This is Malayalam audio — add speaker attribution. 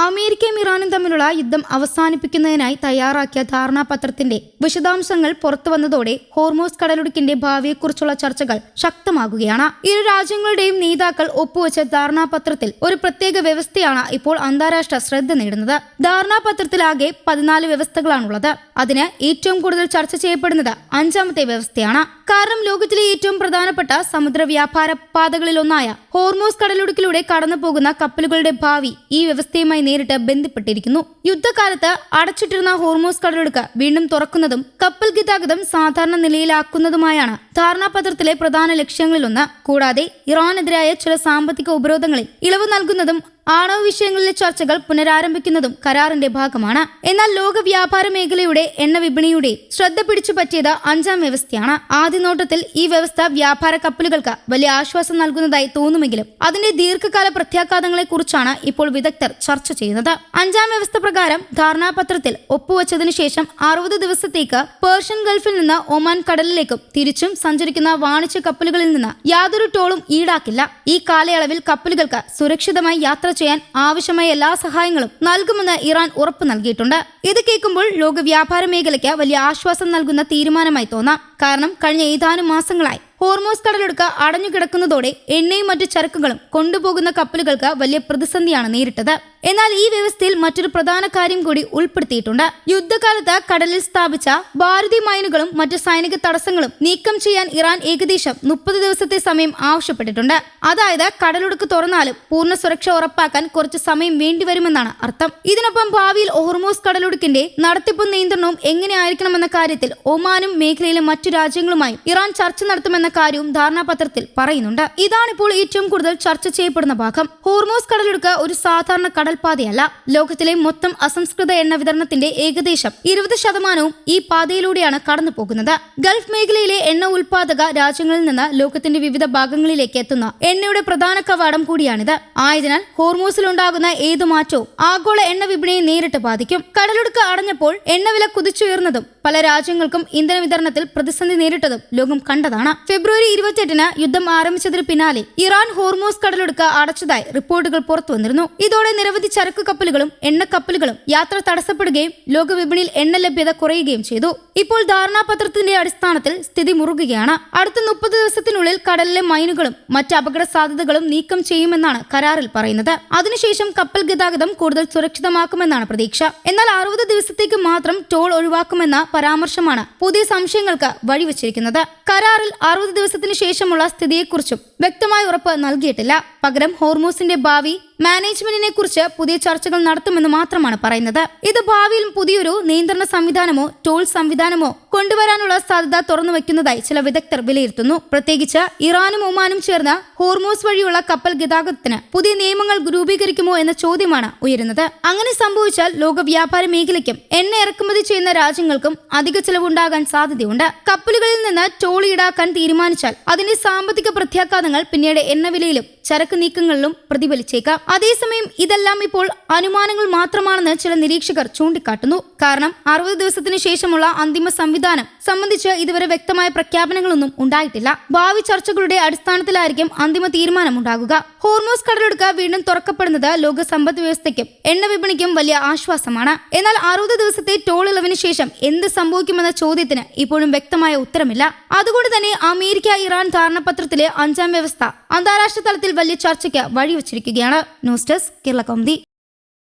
Speaker 1: അമേരിക്കയും ഇറാനും തമ്മിലുള്ള യുദ്ധം അവസാനിപ്പിക്കുന്നതിനായി തയ്യാറാക്കിയ ധാരണാപത്രത്തിന്റെ വിശദാംശങ്ങൾ പുറത്തുവന്നതോടെ ഹോർമൂസ് കടലിടുക്കിന്റെ ഭാവിയെക്കുറിച്ചുള്ള ചർച്ചകൾ ശക്തമാകുകയാണ്. ഇരു രാജ്യങ്ങളുടെയും നേതാക്കൾ ഒപ്പുവെച്ച ധാരണാപത്രത്തിൽ ഒരു പ്രത്യേക വ്യവസ്ഥയാണ് ഇപ്പോൾ അന്താരാഷ്ട്ര ശ്രദ്ധ നേടുന്നത്. ധാരണാപത്രത്തിലാകെ 14 വ്യവസ്ഥകളാണുള്ളത്. അതിന് ഏറ്റവും കൂടുതൽ ചർച്ച ചെയ്യപ്പെടുന്നത് 5ാമത്തെ വ്യവസ്ഥയാണ്. കാരണം ലോകത്തിലെ ഏറ്റവും പ്രധാനപ്പെട്ട സമുദ്ര വ്യാപാര പാതകളിലൊന്നായ ഹോർമൂസ് കടലിടുക്കിലൂടെ കടന്നുപോകുന്ന കപ്പലുകളുടെ ഭാവി ഈ വ്യവസ്ഥയുമായി നേരിട്ട് ബന്ധപ്പെട്ടിരിക്കുന്നു. യുദ്ധകാലത്ത് അടച്ചിട്ടിരുന്ന ഹോർമൂസ് കടലിടുക്ക് വീണ്ടും തുറക്കുന്നതും കപ്പൽ ഗതാഗതം സാധാരണ നിലയിലാക്കുന്നതുമായാണ് ധാരണാപത്രത്തിലെ പ്രധാന ലക്ഷ്യങ്ങളിലൊന്ന്. കൂടാതെ ഇറാനെതിരായ ചില സാമ്പത്തിക ഉപരോധങ്ങളിൽ ഇളവ് നൽകുന്നതും ആണവ വിഷയങ്ങളിലെ ചർച്ചകൾ പുനരാരംഭിക്കുന്നതും കരാറിന്റെ ഭാഗമാണ്. എന്നാൽ ലോക വ്യാപാര മേഖലയുടെ എണ്ണ വിപണിയുടെ ശ്രദ്ധ പിടിച്ചുപറ്റിയത് 5ാം വ്യവസ്ഥയാണ്. ആദ്യ നോട്ടത്തിൽ ഈ വ്യവസ്ഥ വ്യാപാര കപ്പലുകൾക്ക് വലിയ ആശ്വാസം നൽകുന്നതായി തോന്നുമെങ്കിലും അതിന്റെ ദീർഘകാല പ്രത്യാഘാതങ്ങളെ കുറിച്ചാണ് ഇപ്പോൾ വിദഗ്ധർ ചർച്ച ചെയ്യുന്നത്. 5ാം വ്യവസ്ഥ പ്രകാരം ധാരണാപത്രത്തിൽ ഒപ്പുവെച്ചതിനു ശേഷം 60 ദിവസത്തേക്ക് പേർഷ്യൻ ഗൾഫിൽ നിന്ന് ഒമാൻ കടലിലേക്കും തിരിച്ചും സഞ്ചരിക്കുന്ന വാണിജ്യ കപ്പലുകളിൽ നിന്ന് യാതൊരു ടോളും ഈടാക്കില്ല. ഈ കാലയളവിൽ കപ്പലുകൾക്ക് സുരക്ഷിതമായി യാത്ര ചെയ്യാൻ ആവശ്യമായ എല്ലാ സഹായങ്ങളും നൽകുമെന്ന് ഇറാൻ ഉറപ്പ് നൽകിയിട്ടുണ്ട്. ഇത് കേൾക്കുമ്പോൾ ലോക വ്യാപാര മേഖലയ്ക്ക് വലിയ ആശ്വാസം നൽകുന്ന തീരുമാനമായി തോന്നാം. കാരണം കഴിഞ്ഞ ഏതാനും മാസങ്ങളായി ഹോർമൂസ് കടലിടുക്ക് അടഞ്ഞുകിടക്കുന്നതോടെ എണ്ണയും മറ്റു ചരക്കുകളും കൊണ്ടുപോകുന്ന കപ്പലുകൾക്ക് വലിയ പ്രതിസന്ധിയാണ് നേരിട്ടത്. എന്നാൽ ഈ വ്യവസ്ഥയിൽ മറ്റൊരു പ്രധാന കാര്യം കൂടി ഉൾപ്പെടുത്തിയിട്ടുണ്ട്. യുദ്ധകാലത്ത് കടലിൽ സ്ഥാപിച്ച ഭാരതി മൈനുകളും മറ്റു സൈനിക തടസ്സങ്ങളും നീക്കം ചെയ്യാൻ ഇറാൻ ഏകദേശം 30 ദിവസത്തെ സമയം ആവശ്യപ്പെട്ടിട്ടുണ്ട്. അതായത് കടലിടുക്ക് തുറന്നാലും പൂർണ്ണ സുരക്ഷ ഉറപ്പാക്കാൻ കുറച്ച് സമയം വേണ്ടിവരുമെന്നാണ് അർത്ഥം. ഇതിനൊപ്പം ഭാവിയിൽ ഹോർമൂസ് കടലിടുക്കിന്റെ നടത്തിപ്പും നിയന്ത്രണവും എങ്ങനെയായിരിക്കണമെന്ന കാര്യത്തിൽ ഒമാനും മേഖലയിലെ മറ്റു രാജ്യങ്ങളുമായും ഇറാൻ ചർച്ച നടത്തുമെന്ന കാര്യവും ധാരണാപത്രത്തിൽ പറയുന്നുണ്ട്. ഇതാണിപ്പോൾ ഏറ്റവും കൂടുതൽ ചർച്ച ചെയ്യപ്പെടുന്ന ഭാഗം. ഹോർമൂസ് കടലിടുക്ക് ഒരു സാധാരണ കടൽപാതയല്ല. ലോകത്തിലെ മൊത്തം അസംസ്കൃത എണ്ണ വിതരണത്തിന്റെ ഏകദേശം 20% ഈ പാതയിലൂടെയാണ് കടന്നു പോകുന്നത്. ഗൾഫ് മേഖലയിലെ എണ്ണ ഉൽപാദക രാജ്യങ്ങളിൽ നിന്ന് ലോകത്തിന്റെ വിവിധ ഭാഗങ്ങളിലേക്ക് എത്തുന്ന എണ്ണയുടെ പ്രധാന കവാടം കൂടിയാണിത്. ആയതിനാൽ ഹോർമൂസിലുണ്ടാകുന്ന ഏതു മാറ്റവും ആഗോള എണ്ണ വിപണിയെ നേരിട്ട് ബാധിക്കും. കടലിടുക്ക് അടഞ്ഞപ്പോൾ എണ്ണവില കുതിച്ചുയർന്നതും പല രാജ്യങ്ങൾക്കും ഇന്ധന വിതരണത്തിൽ പ്രതിസന്ധി നേരിട്ടതും ലോകം കണ്ടതാണ്. ഫെബ്രുവരി 28-ന് യുദ്ധം ആരംഭിച്ചതിന് പിന്നാലെ ഇറാൻ ഹോർമൂസ് കടലിടുക്ക് അടച്ചതായി റിപ്പോർട്ടുകൾ പുറത്തുവന്നിരുന്നു. ഇതോടെ നിരവധി ചരക്ക് കപ്പലുകളും എണ്ണ കപ്പലുകളും യാത്ര തടസ്സപ്പെടുകയും ലോക വിപണിയിൽ എണ്ണ ലഭ്യത കുറയുകയും ചെയ്തു. ഇപ്പോൾ ധാരണാപത്രത്തിന്റെ അടിസ്ഥാനത്തിൽ സ്ഥിതി മുറുകുകയാണ്. അടുത്ത 30 ദിവസത്തിനുള്ളിൽ കടലിലെ മൈനുകളും മറ്റ് അപകട സാധ്യതകളും നീക്കം ചെയ്യുമെന്നാണ് കരാറിൽ പറയുന്നത്. അതിനുശേഷം കപ്പൽ ഗതാഗതം കൂടുതൽ സുരക്ഷിതമാക്കുമെന്നാണ് പ്രതീക്ഷ. എന്നാൽ 60 ദിവസത്തേക്ക് മാത്രം ടോൾ ഒഴിവാക്കുമെന്ന പരാമർശമാണ് പുതിയ സംശയങ്ങൾക്ക് വഴിവെച്ചിരിക്കുന്നത്. കരാറിൽ 60 ദിവസത്തിനു ശേഷമുള്ള സ്ഥിതിയെക്കുറിച്ചും വ്യക്തമായ ഉറപ്പ് നൽകിയിട്ടില്ല. പകരം ഹോർമൂസിന്റെ ഭാവി മാനേജ്മെന്റിനെ കുറിച്ച് പുതിയ ചർച്ചകൾ നടത്തുമെന്ന് മാത്രമാണ് പറയുന്നത്. ഇത് ഭാവിയിൽ പുതിയൊരു നിയന്ത്രണ സംവിധാനമോ ടോൾ സംവിധാനമോ കൊണ്ടുവരാനുള്ള സാധ്യത തുറന്നുവെക്കുന്നതായി ചില വിദഗ്ധർ വിലയിരുത്തുന്നു. പ്രത്യേകിച്ച് ഇറാനും ഒമാനും ചേർന്ന് ഹോർമൂസ് വഴിയുള്ള കപ്പൽ ഗതാഗതത്തിന് പുതിയ നിയമങ്ങൾ രൂപീകരിക്കുമോ എന്ന ചോദ്യമാണ് ഉയരുന്നത്. അങ്ങനെ സംഭവിച്ചാൽ ലോക വ്യാപാര മേഖലയ്ക്കും എണ്ണ ഇറക്കുമതി ചെയ്യുന്ന രാജ്യങ്ങൾക്കും അധിക ചെലവുണ്ടാകാൻ സാധ്യതയുണ്ട്. കപ്പലുകളിൽ നിന്ന് ടോൾ ഈടാക്കാൻ തീരുമാനിച്ചാൽ അതിന്റെ സാമ്പത്തിക പ്രത്യാഘാതങ്ങൾ പിന്നീട് എണ്ണവിലയിലും ചരക്ക് നീക്കങ്ങളിലും പ്രതിഫലിച്ചേക്കാം. അതേസമയം ഇതെല്ലാം ഇപ്പോൾ അനുമാനങ്ങൾ മാത്രമാണെന്ന് ചില നിരീക്ഷകർ ചൂണ്ടിക്കാട്ടുന്നു. കാരണം 60 ദിവസത്തിനു ശേഷമുള്ള അന്തിമ സംവിധാനം സംബന്ധിച്ച് ഇതുവരെ വ്യക്തമായ പ്രഖ്യാപനങ്ങളൊന്നും ഉണ്ടായിട്ടില്ല. ഭാവി ചർച്ചകളുടെ അടിസ്ഥാനത്തിലായിരിക്കും അന്തിമ തീരുമാനമുണ്ടാകുക. ഹോർമൂസ് കടലിടുക്ക് വീണ്ടും തുറക്കപ്പെടുന്നത് ലോക സമ്പദ് വ്യവസ്ഥയ്ക്കും എണ്ണ വിപണിക്കും വലിയ ആശ്വാസമാണ്. എന്നാൽ 60 ദിവസത്തെ ടോൾ ഇളവിന് ശേഷം എന്ത് സംഭവിക്കുമെന്ന ചോദ്യത്തിന് ഇപ്പോഴും വ്യക്തമായ ഉത്തരമില്ല. അതുകൊണ്ട് തന്നെ അമേരിക്ക ഇറാൻ ധാരണാപത്രത്തിലെ 5ാം വ്യവസ്ഥ അന്താരാഷ്ട്ര തലത്തിൽ വലിയ ചർച്ചയ്ക്ക് വഴിവെച്ചിരിക്കുകയാണ്. News desk Kerala Kaumudi.